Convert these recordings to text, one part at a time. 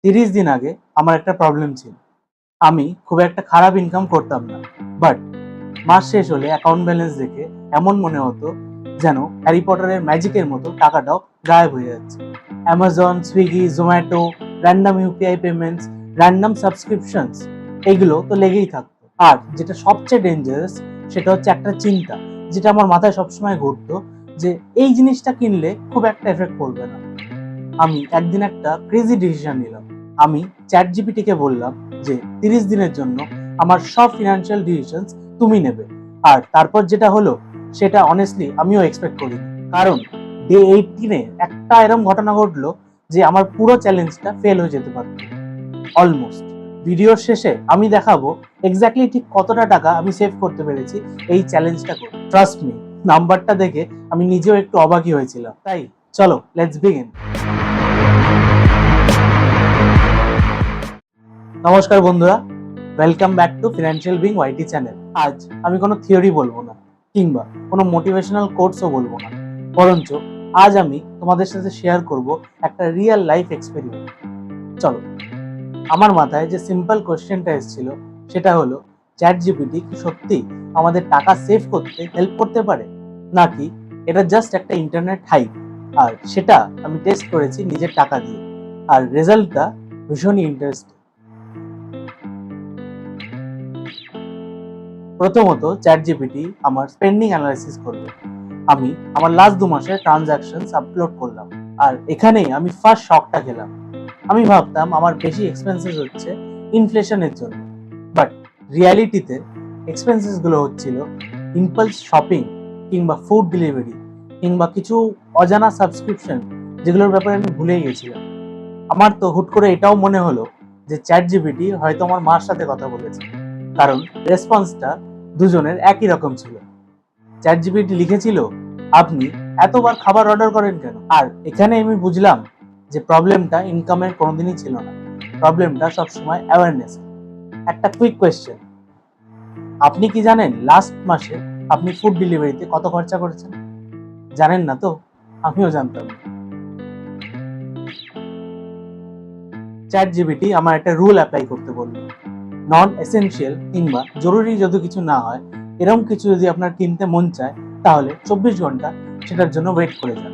30 দিন আগে আমার একটা প্রবলেম ছিল। আমি খুব একটা খারাপ ইনকাম করতাম না, বাট মাস শেষ হলে অ্যাকাউন্ট ব্যালেন্স দেখে এমন মনে হতো যেন হ্যারি পটারের ম্যাজিকের মতো টাকাটাও গায়েব হয়ে যাচ্ছে। Amazon, Swiggy, Zomato, random UPI payments, random subscriptions, এগুলো তো লেগেই থাকতো। আর যেটা সবচেয়ে ডেঞ্জারাস, সেটা হচ্ছে একটা চিন্তা যেটা আমার মাথায় সবসময় ঘুরতো, যে এই জিনিসটা কিনলে খুব একটা এফেক্ট পড়বে না। আমি একদিন একটা ক্রেজি ডিসিশন নিলাম। আমি চ্যাট জিপিটিকে বললাম যে 30 দিনের জন্য আমার সব ফিনান্সিয়াল ডিসিশনস তুমি নেবে। আর তারপর যেটা হলো সেটা অনেস্টলি আমিও এক্সপেক্ট করিনি। কারণ ডে 18-এ একটা এরকম ঘটনা ঘটলো যে আমার পুরো চ্যালেঞ্জটা ফেল হয়ে যেতে পারত অলমোস্ট। ভিডিওর শেষে আমি দেখাবো এক্স্যাক্টলি ঠিক কতটা টাকা আমি সেভ করতে পেরেছি এই চ্যালেঞ্জটা করে। ট্রাস্ট মি, নাম্বারটা দেখে আমি নিজেও একটু অবাকই হয়েছিলাম। তাই চলো, লেটস বিগিন। নমস্কার বন্ধুরা, welcome back to financial being YT channel. আজ আমি কোনো থিওরি বলবো না, কিংবা কোনো মোটিভেশনাল কোর্সও বলবো না, বরঞ্চ আজ আমি তোমাদের সাথে শেয়ার করব একটা রিয়েল লাইফ এক্সপেরিমেন্ট। চলো। আমার মাথায় যে সিম্পল কোশ্চেনটা এসেছিল সেটা হলো, চ্যাট জিপিটি কি সত্যি আমাদের টাকা সেভ করতে হেল্প করতে পারে, নাকি এটা জাস্ট একটা ইন্টারনেট হাইপ? আর সেটা আমি টেস্ট করেছি নিজের টাকা দিয়ে, আর রেজাল্টটা ভীষণই ইন্টারেস্টিং। প্রথমত চ্যাট জিপিটি আমার স্পেন্ডিং অ্যানালাইসিস করলো। আমি আমার লাস্ট 2 মাসের ট্রানজাকশনস আপলোড করলাম, আর এখানেই আমি ফার্স্ট শকটা খেলাম। আমি ভাবতাম আমার বেশি এক্সপেন্সেস হচ্ছে ইনফ্লেশনের জন্য, বাট রিয়ালিটিতে এক্সপেন্সেস গুলো হচ্ছিল ইম্পালস শপিং, কিংবা ফুড ডেলিভারি, কিংবা কিছু অজানা সাবস্ক্রিপশন যেগুলোর ব্যাপারে আমি ভুলেই গেছিলাম। আমার তো হুট করে এটাও মনে হলো যে চ্যাট জিপিটি হয়তো আমার মার সাথে কথা বলেছে, কারণ রেসপন্সটা দুজনের একই রকম ছিল। চ্যাট জিপিটি লিখেছিল, আপনি এতবার খাবার অর্ডার করেন কেন? আর এখানে আমি বুঝলাম যে প্রবলেমটা ইনকামের কোনোদিনই ছিল না, প্রবলেমটা সবসময় অ্যাওয়ারনেস। একটা কুইক কোয়েশ্চেন, আপনি কি জানেন লাস্ট মাসে আপনি ফুড ডেলিভারিতে কত খরচা করেছেন? জানেন না তো? আমিও জানতাম না। চ্যাট জিপিটি আমার একটা রুল অ্যাপ্লাই করতে বললো, নন এসেনশিয়াল কিংবা জরুরি যদি কিছু না হয়, এরকম কিছু যদি আপনার কিনতে মন চায়, তাহলে 24 ঘন্টা সেটার জন্য ওয়েট করে যান।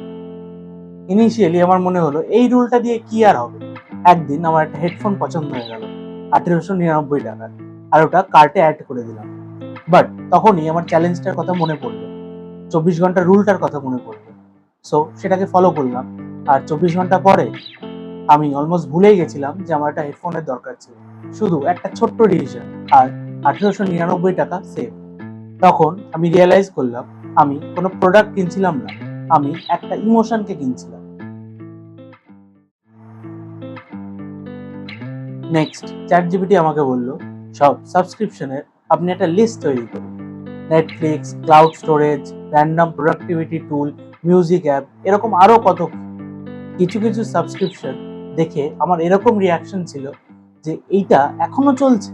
ইনিশিয়ালি আমার মনে হলো এই রুলটা দিয়ে কি আর হবে। একদিন আমার একটা হেডফোন পছন্দ হয়ে গেল 1899 টাকার, আর ওটা কার্টে অ্যাড করে দিলাম। বাট তখনই আমার চ্যালেঞ্জটার কথা মনে পড়লো, 24 ঘন্টা রুলটার কথা মনে পড়লো। সো সেটাকে ফলো করলাম, আর 24 ঘন্টা পরে আমি অলমোস্ট ভুলেই গেছিলাম যে আমার একটা হেডফোনের দরকার ছিল। শুধু একটা ছোট্ট ডিসিশন আর 1899 টাকা সেভ। তখন আমি রিয়েলাইজ করলাম আমি কোনো প্রোডাক্ট কিনছিলাম না, আমি একটা ইমোশনকে কিনছিলাম। নেক্সট চ্যাট জিপিটি আমাকে বলল, সব সাবস্ক্রিপশনের আপনি একটা লিস্ট তৈরি করুন। Netflix, cloud storage, random productivity tool, music app, এরকম আরও কত কিছু কিছু সাবস্ক্রিপশন দেখে আমার এরকম রিয়াকশন ছিল যে এইটা এখনো চলছে।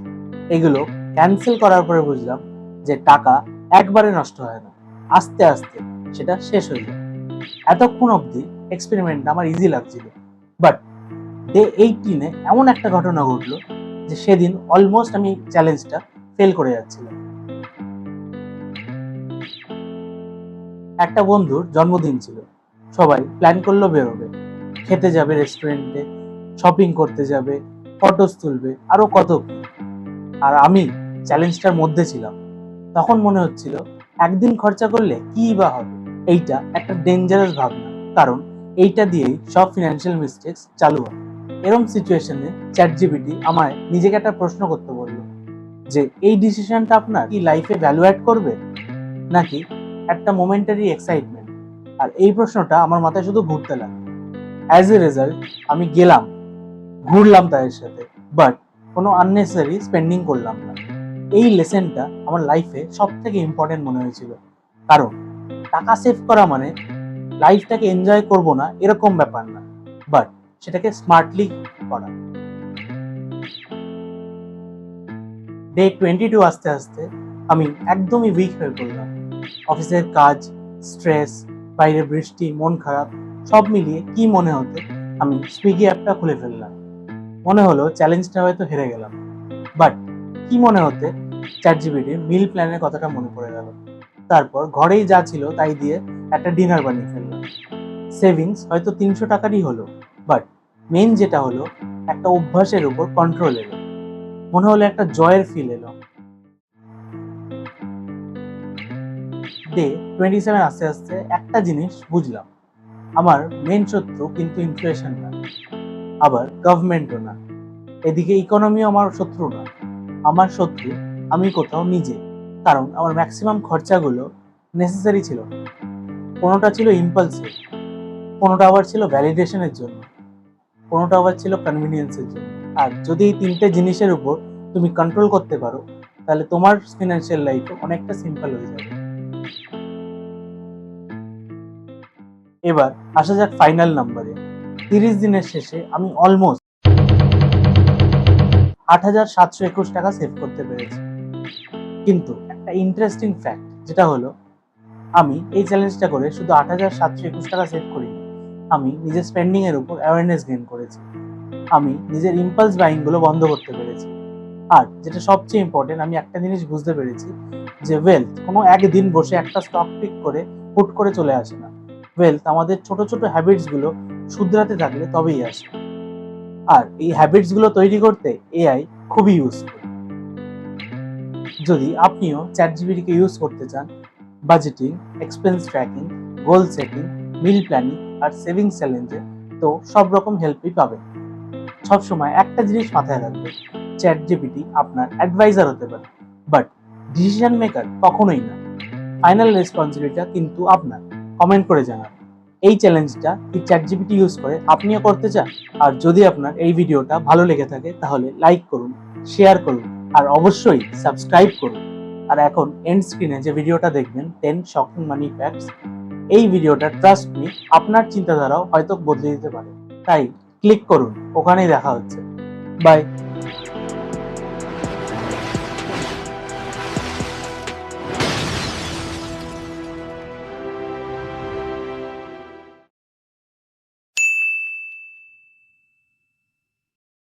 এগুলো ক্যান্সেল করার পরে বুঝলাম যে টাকা একবারে নষ্ট হয় না, আস্তে আস্তে সেটা শেষ হয়ে যায়। এতক্ষণ অবধি এক্সপেরিমেন্ট আমার ইজি লাগছিল, বাট ডে 18-এ এমন একটা ঘটনা ঘটলো যে সেদিন অলমোস্ট আমি চ্যালেঞ্জটা ফেল করে যাচ্ছিলাম। একটা বন্ধুর জন্মদিন ছিল, সবাই প্ল্যান করলো বেরোবে, খেতে যাবে রেস্টুরেন্টে, শপিং করতে যাবে, ফটোস তুলবে, আরো কত কি। আর আমি চ্যালেঞ্জটার মধ্যে ছিলাম। তখন মনে হচ্ছিল একদিন খরচা করলে কি বা হবে। এইটা একটা ডেঞ্জারাস ভাবনা, কারণ এইটা দিয়েই সব ফিনান্সিয়াল মিস্টেক্স চালু হয়। এরকম সিচুয়েশনে চ্যাট জিপিটি আমায় নিজেকে একটা প্রশ্ন করতে বললো, যে এই ডিসিশনটা আপনার কি লাইফে ভ্যালু অ্যাড করবে, নাকি একটা মোমেন্টারি এক্সাইটমেন্ট? আর এই প্রশ্নটা আমার মাথায় শুধু ঘুরতে লাগলো। অ্যাজ এ রেজাল্ট আমি গেলাম, ঘুরলাম তাদের সাথে, বাট কোনো আননেসেসারি স্পেন্ডিং করলাম না। এই লেসেনটা আমার লাইফে সব থেকে ইম্পর্টেন্ট মনে হয়েছিল, কারণ টাকা সেভ করা মানে লাইফটাকে এনজয় করব না এরকম ব্যাপার না, বাট সেটাকে স্মার্টলি করা। ডে 22 আস্তে আস্তে আমি একদমই উইক হয়ে পড়লাম। অফিসের কাজ, স্ট্রেস, বাইরে বৃষ্টি, মন খারাপ, সব মিলিয়ে কি মনে হতে আমি সুইগি অ্যাপটা খুলে ফেললাম। মনে হলো চ্যালেঞ্জটা হয়তো হেরে গেলাম, বাট কি মনে হতে চ্যাটজিপিটির মিল প্ল্যানের কথাটা মনে পড়ে গেল। তারপর ঘরেই যা ছিল তাই দিয়ে একটা ডিনার বানিয়ে ফেললাম। সেভিংস হয়তো 300 টাকারই হলো, বাট মেন যেটা হলো একটা অভ্যাসের উপর কন্ট্রোল এলো। মনে হলো একটা জয়ের ফিল এলো। ডে 27 আস্তে আস্তে একটা জিনিস বুঝলাম, আমার মেন শত্রু কিন্তু ইনফ্লেশন না, আবার গভর্নমেন্টও না, এদিকে ইকোনমিও আমার শত্রু না। আমার শত্রু আমি কোথাও নিজে। কারণ আমার ম্যাক্সিমাম খরচাগুলো নেসেসারি ছিল না। কোনোটা ছিল ইম্পালসিভ, কোনোটা আবার ছিল ভ্যালিডেশনের জন্য, কোনোটা আবার ছিল কনভিনিয়েন্সের জন্য। আর যদি এই তিনটে জিনিসের উপর তুমি কন্ট্রোল করতে পারো, তাহলে তোমার ফিনান্সিয়াল লাইফও অনেকটা সিম্পল হয়ে যাবে। এবার আসা যাক ফাইনাল নাম্বারে। 30 দিনের শেষে আমি অলমোস্ট 8,721 টাকা সেভ করতে পেরেছি। কিন্তু একটা ইন্টারেস্টিং ফ্যাক্ট যেটা হলো, আমি এই চ্যালেঞ্জটা করে শুধু 8,721 টাকা সেভ করিনি, আমি নিজের স্পেন্ডিং এর উপর অ্যাওয়ারনেস গেইন করেছি। আমি নিজের ইম্পালস বাইং গুলো বন্ধ করতে পেরেছি। আর যেটা সবচেয়ে ইম্পর্টেন্ট, আমি একটা জিনিস বুঝতে পেরেছি যে ওয়েলথ কোনো একদিন বসে একটা স্টক পিক করে হুট করে চলে আসে না। ওয়েলথ আমাদের ছোট ছোট হ্যাবিটস গুলো শুধরাতে থাকলে তবেই আসে। আর এই হ্যাবিটস গুলো তৈরি করতে এআই খুবই ইউজফুল। যদি আপনিও চ্যাটজিপিটিকে ইউজ করতে চান budgeting, expense tracking, goal setting, meal planning আর সেভিংস চ্যালেঞ্জে, তো সব রকম হেল্পই পাবেন। সবসময় একটা জিনিস মাথায় রাখবেন, চ্যাটজিপিটি আপনার অ্যাডভাইজার হতে পারে, বাট ডিসিশন মেকার কখনোই না। ফাইনাল রেসপন্সিবিলিটিটা কিন্তু আপনার। কমেন্ট করে জানান এই চ্যালেঞ্জটা কি চ্যাটজিপিটি ইউজ করে আপনিও করতে চান। আর যদি আপনার এই ভিডিওটা ভালো লেগে থাকে তাহলে লাইক করুন, শেয়ার করুন আর অবশ্যই সাবস্ক্রাইব করুন। আর এখন এন্ড স্ক্রিনে যে ভিডিওটা দেখবেন 10 শকিং মানি ফ্যাক্টস, এই ভিডিওটা ট্রাস্ট মি আপনার চিন্তাধারাও হয়তো বদলে দিতে পারে। তাই ক্লিক করুন, ওখানেই দেখা হচ্ছে। বাই।